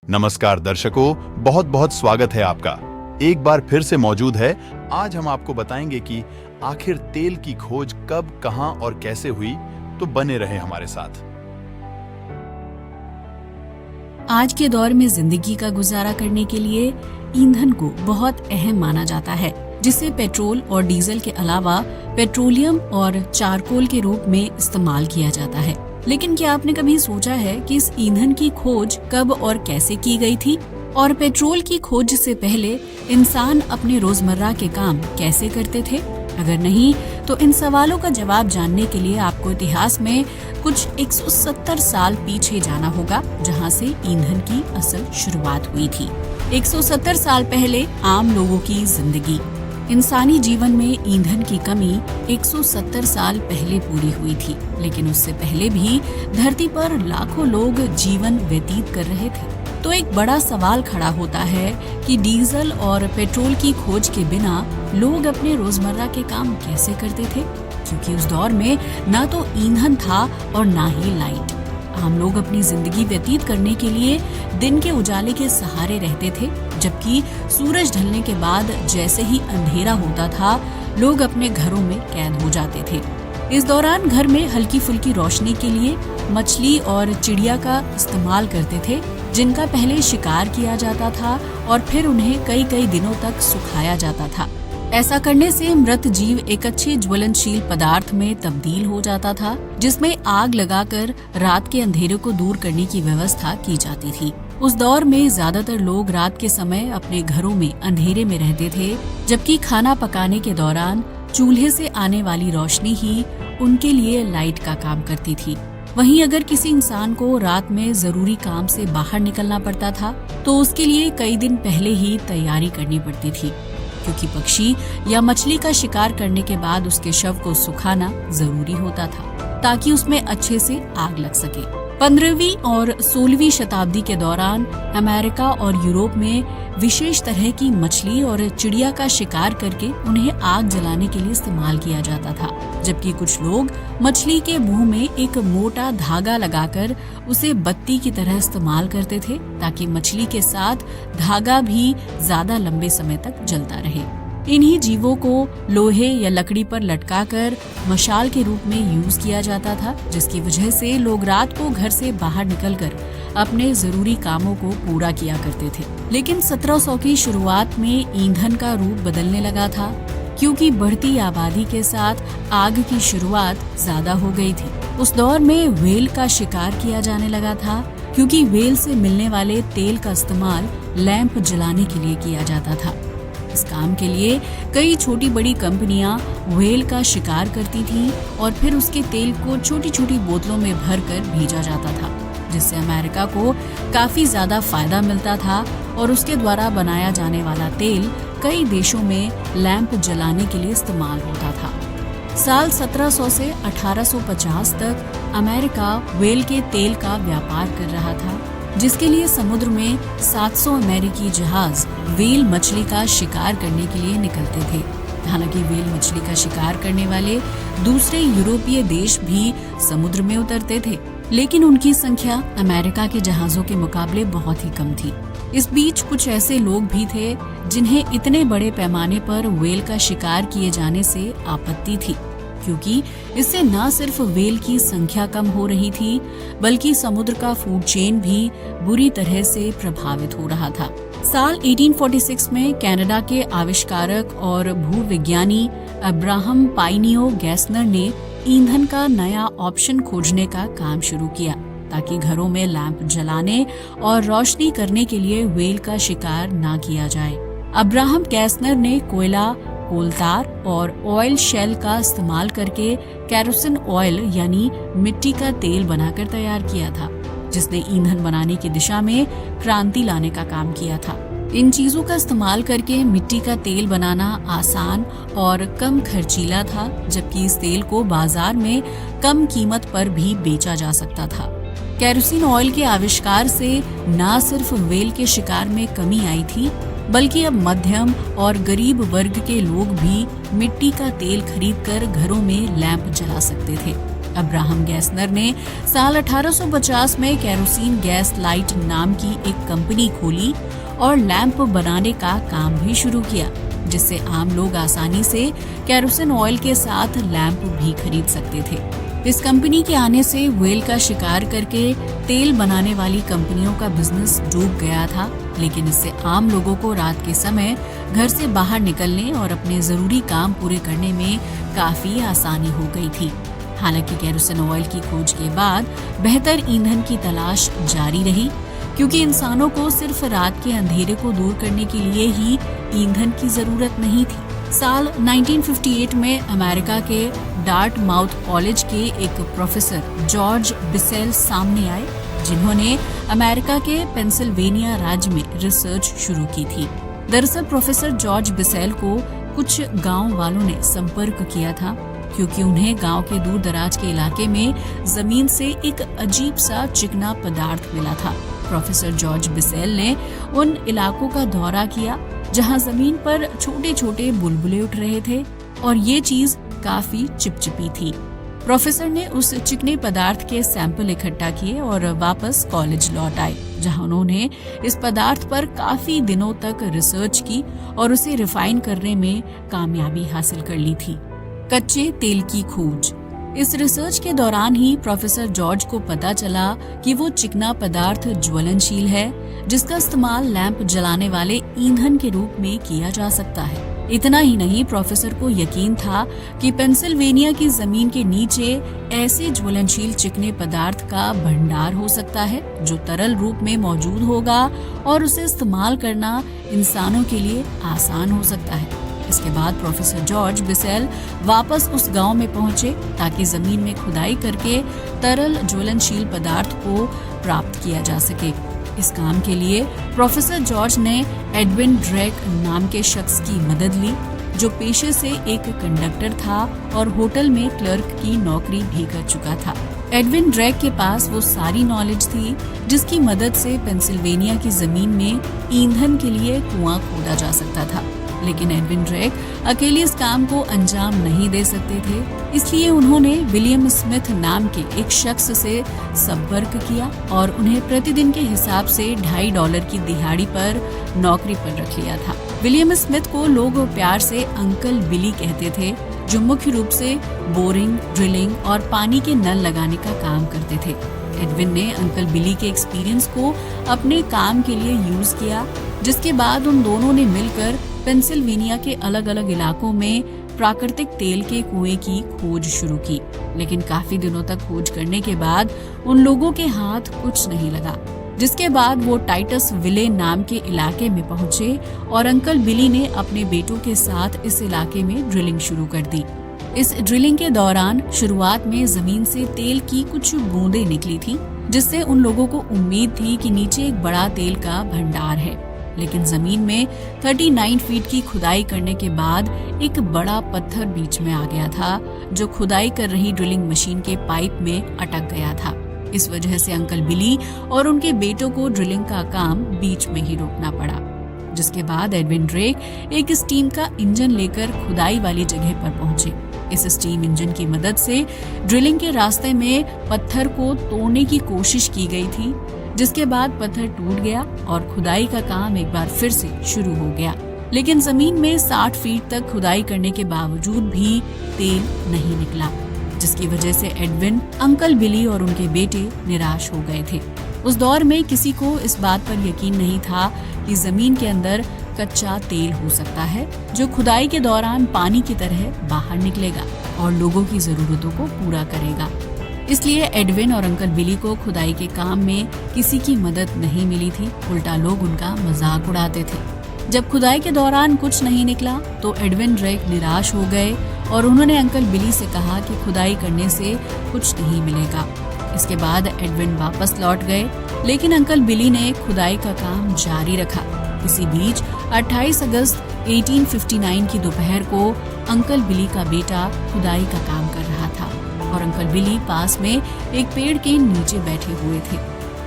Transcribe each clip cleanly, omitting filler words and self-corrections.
नमस्कार दर्शकों, बहुत बहुत स्वागत है आपका। एक बार फिर से मौजूद है। आज हम आपको बताएंगे कि आखिर तेल की खोज कब, कहां और कैसे हुई। तो बने रहे हमारे साथ। आज के दौर में जिंदगी का गुजारा करने के लिए ईंधन को बहुत अहम माना जाता है, जिसे पेट्रोल और डीजल के अलावा पेट्रोलियम और चारकोल के रूप में इस्तेमाल किया जाता है। लेकिन क्या आपने कभी सोचा है कि इस ईंधन की खोज कब और कैसे की गई थी? और पेट्रोल की खोज से पहले इंसान अपने रोजमर्रा के काम कैसे करते थे? अगर नहीं, तो इन सवालों का जवाब जानने के लिए आपको इतिहास में कुछ 170 साल पीछे जाना होगा, जहां से ईंधन की असल शुरुआत हुई थी। 170 साल पहले आम लोगों की जिंदगी। इंसानी जीवन में ईंधन की कमी 170 साल पहले पूरी हुई थी, लेकिन उससे पहले भी धरती पर लाखों लोग जीवन व्यतीत कर रहे थे। तो एक बड़ा सवाल खड़ा होता है कि डीजल और पेट्रोल की खोज के बिना लोग अपने रोजमर्रा के काम कैसे करते थे, क्योंकि उस दौर में ना तो ईंधन था और ना ही लाइट। हम लोग अपनी जिंदगी व्यतीत करने के लिए दिन के उजाले के सहारे रहते थे, जबकि सूरज ढलने के बाद जैसे ही अंधेरा होता था, लोग अपने घरों में कैद हो जाते थे। इस दौरान घर में हल्की फुल्की रोशनी के लिए मछली और चिड़िया का इस्तेमाल करते थे, जिनका पहले शिकार किया जाता था और फिर उन्हें कई कई दिनों तक सुखाया जाता था। ऐसा करने से मृत जीव एक अच्छे ज्वलनशील पदार्थ में तब्दील हो जाता था, जिसमें आग लगाकर रात के अंधेरे को दूर करने की व्यवस्था की जाती थी। उस दौर में ज्यादातर लोग रात के समय अपने घरों में अंधेरे में रहते थे, जबकि खाना पकाने के दौरान चूल्हे से आने वाली रोशनी ही उनके लिए लाइट का काम करती थी। वहीं अगर किसी इंसान को रात में जरूरी काम से बाहर निकलना पड़ता था, तो उसके लिए कई दिन पहले ही तैयारी करनी पड़ती थी, क्योंकि पक्षी या मछली का शिकार करने के बाद उसके शव को सुखाना जरूरी होता था, ताकि उसमें अच्छे से आग लग सके। 15वीं और 16वीं शताब्दी के दौरान अमेरिका और यूरोप में विशेष तरह की मछली और चिड़िया का शिकार करके उन्हें आग जलाने के लिए इस्तेमाल किया जाता था, जबकि कुछ लोग मछली के मुंह में एक मोटा धागा लगाकर उसे बत्ती की तरह इस्तेमाल करते थे, ताकि मछली के साथ धागा भी ज्यादा लंबे समय तक जलता रहे। इन्हीं जीवों को लोहे या लकड़ी पर लटकाकर मशाल के रूप में यूज किया जाता था, जिसकी वजह से लोग रात को घर से बाहर निकलकर अपने जरूरी कामों को पूरा किया करते थे। लेकिन 1700 की शुरुआत में ईंधन का रूप बदलने लगा था, क्योंकि बढ़ती आबादी के साथ आग की शुरुआत ज्यादा हो गई थी। उस दौर में व्हेल का शिकार किया जाने लगा था, क्योंकि व्हेल से मिलने वाले तेल का इस्तेमाल लैंप जलाने के लिए किया जाता था। इस काम के लिए कई छोटी बड़ी कंपनियां व्हेल का शिकार करती थीं और फिर उसके तेल को छोटी छोटी बोतलों में भरकर भेजा जाता था, जिससे अमेरिका को काफी ज्यादा फायदा मिलता था और उसके द्वारा बनाया जाने वाला तेल कई देशों में लैंप जलाने के लिए इस्तेमाल होता था। साल 1700 से 1850 तक अमेरिका व्हेल के तेल का व्यापार कर रहा था, जिसके लिए समुद्र में 700 अमेरिकी जहाज व्हेल मछली का शिकार करने के लिए निकलते थे। हालांकि व्हेल मछली का शिकार करने वाले दूसरे यूरोपीय देश भी समुद्र में उतरते थे, लेकिन उनकी संख्या अमेरिका के जहाजों के मुकाबले बहुत ही कम थी। इस बीच कुछ ऐसे लोग भी थे जिन्हें इतने बड़े पैमाने पर व्हेल का शिकार किए जाने से आपत्ति थी, क्योंकि इससे न सिर्फ व्हेल की संख्या कम हो रही थी, बल्कि समुद्र का फूड चेन भी बुरी तरह से प्रभावित हो रहा था। साल 1846 में कनाडा के आविष्कारक और भूविज्ञानी अब्राहम पाइनियो गैसनर ने ईंधन का नया ऑप्शन खोजने का काम शुरू किया, ताकि घरों में लैंप जलाने और रोशनी करने के लिए व्हेल का शिकार न किया जाए। अब्राहम गैसनर ने कोयला, कोलतार और ऑयल शेल का इस्तेमाल करके केरोसिन ऑयल यानी मिट्टी का तेल बनाकर तैयार किया था, जिसने ईंधन बनाने की दिशा में क्रांति लाने का काम किया था। इन चीजों का इस्तेमाल करके मिट्टी का तेल बनाना आसान और कम खर्चीला था, जबकि इस तेल को बाजार में कम कीमत पर भी बेचा जा सकता था। केरोसिन ऑयल के आविष्कार से न सिर्फ व्हेल के शिकार में कमी आई थी, बल्कि अब मध्यम और गरीब वर्ग के लोग भी मिट्टी का तेल खरीदकर घरों में लैंप जला सकते थे। अब्राहम गैसनर ने साल 1850 में केरोसिन गैस लाइट नाम की एक कंपनी खोली और लैंप बनाने का काम भी शुरू किया, जिससे आम लोग आसानी से केरोसिन ऑयल के साथ लैंप भी खरीद सकते थे। इस कंपनी के आने से व्हेल का शिकार करके तेल बनाने वाली कंपनियों का बिजनेस डूब गया था, लेकिन इससे आम लोगों को रात के समय घर से बाहर निकलने और अपने जरूरी काम पूरे करने में काफी आसानी हो गई थी। हालांकि केरोसिन ऑयल की खोज के बाद बेहतर ईंधन की तलाश जारी रही, क्योंकि इंसानों को सिर्फ रात के अंधेरे को दूर करने के लिए ही ईंधन की जरूरत नहीं थी। साल 1958 में अमेरिका के डार्टमाउथ कॉलेज के एक प्रोफेसर जॉर्ज बिसेल सामने आए, जिन्होंने अमेरिका के पेंसिल्वेनिया राज्य में रिसर्च शुरू की थी। दरअसल प्रोफेसर जॉर्ज बिसेल को कुछ गांव वालों ने संपर्क किया था, क्योंकि उन्हें गांव के दूर दराज के इलाके में जमीन से एक अजीब सा चिकना पदार्थ मिला था। प्रोफेसर जॉर्ज बिसेल ने उन इलाकों का दौरा किया जहां जमीन पर छोटे छोटे बुलबुले उठ रहे थे और ये चीज काफी चिपचिपी थी। प्रोफेसर ने उस चिकने पदार्थ के सैंपल इकट्ठा किए और वापस कॉलेज लौट आए, जहां उन्होंने इस पदार्थ पर काफी दिनों तक रिसर्च की और उसे रिफाइन करने में कामयाबी हासिल कर ली थी। कच्चे तेल की खोज। इस रिसर्च के दौरान ही प्रोफेसर जॉर्ज को पता चला कि वो चिकना पदार्थ ज्वलनशील है, जिसका इस्तेमाल लैंप जलाने वाले ईंधन के रूप में किया जा सकता है। इतना ही नहीं, प्रोफेसर को यकीन था कि पेंसिल्वेनिया की जमीन के नीचे ऐसे ज्वलनशील चिकने पदार्थ का भंडार हो सकता है जो तरल रूप में मौजूद होगा और उसे इस्तेमाल करना इंसानों के लिए आसान हो सकता है। इसके बाद प्रोफेसर जॉर्ज बिसेल वापस उस गांव में पहुंचे ताकि जमीन में खुदाई करके तरल ज्वलनशील पदार्थ को प्राप्त किया जा सके। इस काम के लिए प्रोफेसर जॉर्ज ने एडविन ड्रेक नाम के शख्स की मदद ली, जो पेशे से एक कंडक्टर था और होटल में क्लर्क की नौकरी भी कर चुका था। एडविन ड्रेक के पास वो सारी नॉलेज थी जिसकी मदद से पेंसिल्वेनिया की जमीन में ईंधन के लिए कुआं खोदा जा सकता था, लेकिन एडविन ड्रेक अकेले इस काम को अंजाम नहीं दे सकते थे। इसलिए उन्होंने विलियम स्मिथ नाम के एक शख्स से संपर्क किया और उन्हें प्रतिदिन के हिसाब से $2.5 की दिहाड़ी पर नौकरी पर रख लिया था। विलियम स्मिथ को लोग प्यार से अंकल बिली कहते थे, जो मुख्य रूप से बोरिंग, ड्रिलिंग और पानी के नल लगाने का काम करते थे। एडविन ने अंकल बिली के एक्सपीरियंस को अपने काम के लिए यूज किया, जिसके बाद उन दोनों ने मिलकर पेंसिल्वेनिया के अलग अलग इलाकों में प्राकृतिक तेल के कुएं की खोज शुरू की। लेकिन काफी दिनों तक खोज करने के बाद उन लोगों के हाथ कुछ नहीं लगा, जिसके बाद वो टाइटस विले नाम के इलाके में पहुंचे और अंकल बिली ने अपने बेटों के साथ इस इलाके में ड्रिलिंग शुरू कर दी। इस ड्रिलिंग के दौरान शुरुआत में जमीन से तेल की कुछ बूंदें निकली थी, जिससे उन लोगों को उम्मीद थी कि नीचे एक बड़ा तेल का भंडार है। लेकिन जमीन में 39 फीट की खुदाई करने के बाद एक बड़ा पत्थर बीच में आ गया था, जो खुदाई कर रही ड्रिलिंग मशीन के पाइप में अटक गया था। इस वजह से अंकल बिली और उनके बेटों को ड्रिलिंग का काम बीच में ही रोकना पड़ा, जिसके बाद एडविन ड्रेक एक स्टीम का इंजन लेकर खुदाई वाली जगह पर पहुंचे। इस स्टीम इंजन की मदद से ड्रिलिंग के रास्ते में पत्थर को तोड़ने की कोशिश की गई थी, जिसके बाद पत्थर टूट गया और खुदाई का काम एक बार फिर से शुरू हो गया। लेकिन जमीन में 60 फीट तक खुदाई करने के बावजूद भी तेल नहीं निकला, जिसकी वजह से एडविन, अंकल बिली और उनके बेटे निराश हो गए थे। उस दौर में किसी को इस बात पर यकीन नहीं था कि जमीन के अंदर कच्चा तेल हो सकता है, जो खुदाई के दौरान पानी की तरह बाहर निकलेगा और लोगों की जरूरतों को पूरा करेगा। इसलिए एडविन और अंकल बिली को खुदाई के काम में किसी की मदद नहीं मिली थी, उल्टा लोग उनका मजाक उड़ाते थे। जब खुदाई के दौरान कुछ नहीं निकला तो एडविन ड्रेक निराश हो गए और उन्होंने अंकल बिली से कहा कि खुदाई करने से कुछ नहीं मिलेगा। इसके बाद एडविन वापस लौट गए, लेकिन अंकल बिली ने खुदाई का काम जारी रखा। इसी बीच 28 अगस्त 1859 की दोपहर को अंकल बिली का बेटा खुदाई का काम कर रहा था और अंकल बिली पास में एक पेड़ के नीचे बैठे हुए थे।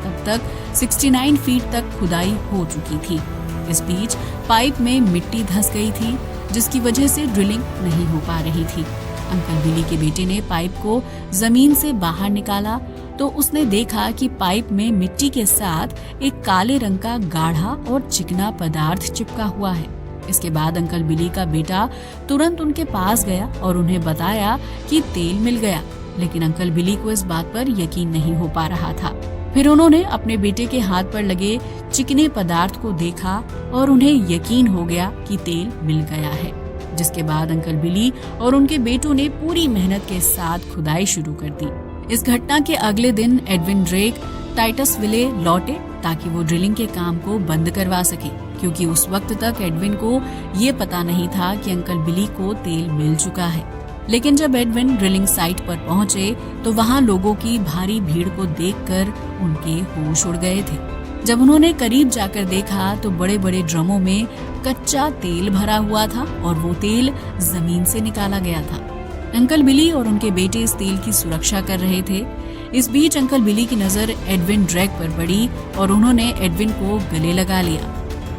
तब तक 69 फीट तक खुदाई हो चुकी थी। इस बीच पाइप में मिट्टी धंस गई थी, जिसकी वजह से ड्रिलिंग नहीं हो पा रही थी। अंकल बिली के बेटे ने पाइप को जमीन से बाहर निकाला तो उसने देखा कि पाइप में मिट्टी के साथ एक काले रंग का गाढ़ा और चिकना पदार्थ चिपका हुआ है। इसके बाद अंकल बिली का बेटा तुरंत उनके पास गया और उन्हें बताया कि तेल मिल गया, लेकिन अंकल बिली को इस बात पर यकीन नहीं हो पा रहा था। फिर उन्होंने अपने बेटे के हाथ पर लगे चिकने पदार्थ को देखा और उन्हें यकीन हो गया कि तेल मिल गया है। जिसके बाद अंकल बिली और उनके बेटों ने पूरी मेहनत के साथ खुदाई शुरू कर दी। इस घटना के अगले दिन एडविन ड्रेक टाइटसविले लौटे ताकि वो ड्रिलिंग के काम को बंद करवा सके, क्योंकि उस वक्त तक एडविन को ये पता नहीं था कि अंकल बिली को तेल मिल चुका है। लेकिन जब एडविन ड्रिलिंग साइट पर पहुंचे तो वहां लोगों की भारी भीड़ को देखकर उनके होश उड़ गए थे। जब उन्होंने करीब जाकर देखा तो बड़े बड़े ड्रमों में कच्चा तेल भरा हुआ था और वो तेल जमीन से निकाला गया था। अंकल बिली और उनके बेटे इस तेल की सुरक्षा कर रहे थे। इस बीच अंकल बिली की नजर एडविन ड्रेक पर पड़ी और उन्होंने एडविन को गले लगा लिया।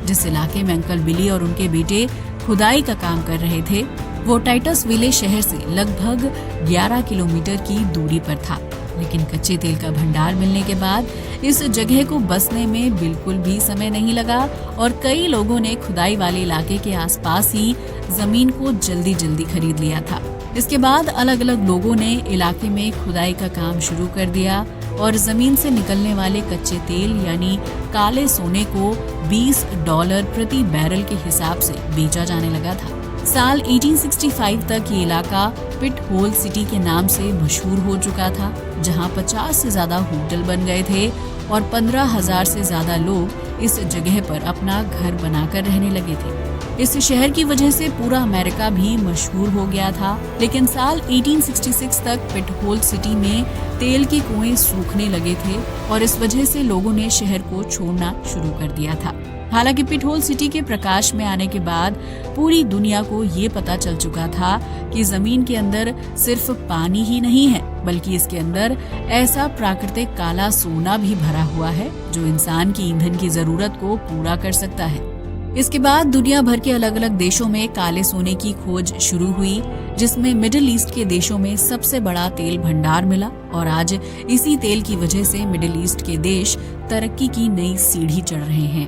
जिस इलाके में अंकल बिली और उनके बेटे खुदाई का काम कर रहे थे वो टाइटसविले शहर से लगभग 11 किलोमीटर की दूरी पर था। लेकिन कच्चे तेल का भंडार मिलने के बाद इस जगह को बसने में बिल्कुल भी समय नहीं लगा और कई लोगों ने खुदाई वाले इलाके के आसपास ही जमीन को जल्दी जल्दी खरीद लिया था। इसके बाद अलग अलग लोगों ने इलाके में खुदाई का काम शुरू कर दिया और जमीन से निकलने वाले कच्चे तेल यानी काले सोने को $20 प्रति बैरल के हिसाब से बेचा जाने लगा था। साल 1865 तक ये इलाका पिट होल सिटी के नाम से मशहूर हो चुका था, जहां 50 से ज्यादा होटल बन गए थे और 15,000 से ज्यादा लोग इस जगह पर अपना घर बनाकर रहने लगे थे। इस शहर की वजह से पूरा अमेरिका भी मशहूर हो गया था। लेकिन साल 1866 तक पिट होल सिटी में तेल के कुएं सूखने लगे थे और इस वजह से लोगों ने शहर को छोड़ना शुरू कर दिया था। हालांकि पिट होल सिटी के प्रकाश में आने के बाद पूरी दुनिया को ये पता चल चुका था कि जमीन के अंदर सिर्फ पानी ही नहीं है, बल्कि इसके अंदर ऐसा प्राकृतिक काला सोना भी भरा हुआ है जो इंसान की ईंधन की जरूरत को पूरा कर सकता है। इसके बाद दुनिया भर के अलग अलग देशों में काले सोने की खोज शुरू हुई, जिसमें मिडिल ईस्ट के देशों में सबसे बड़ा तेल भंडार मिला और आज इसी तेल की वजह से मिडिल ईस्ट के देश तरक्की की नई सीढ़ी चढ़ रहे हैं।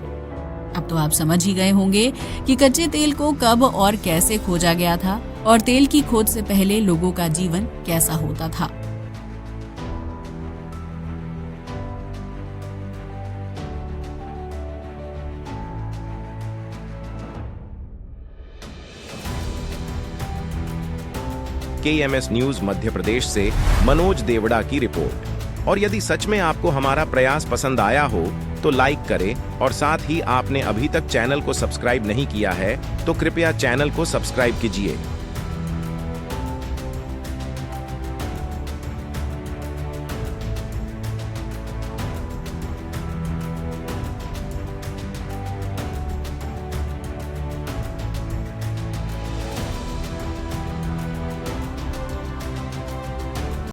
अब तो आप समझ ही गए होंगे कि कच्चे तेल को कब और कैसे खोजा गया था और तेल की खोज से पहले लोगों का जीवन कैसा होता था। KMS न्यूज मध्य प्रदेश से मनोज देवड़ा की रिपोर्ट। और यदि सच में आपको हमारा प्रयास पसंद आया हो तो लाइक करें और साथ ही आपने अभी तक चैनल को सब्सक्राइब नहीं किया है तो कृपया चैनल को सब्सक्राइब कीजिए।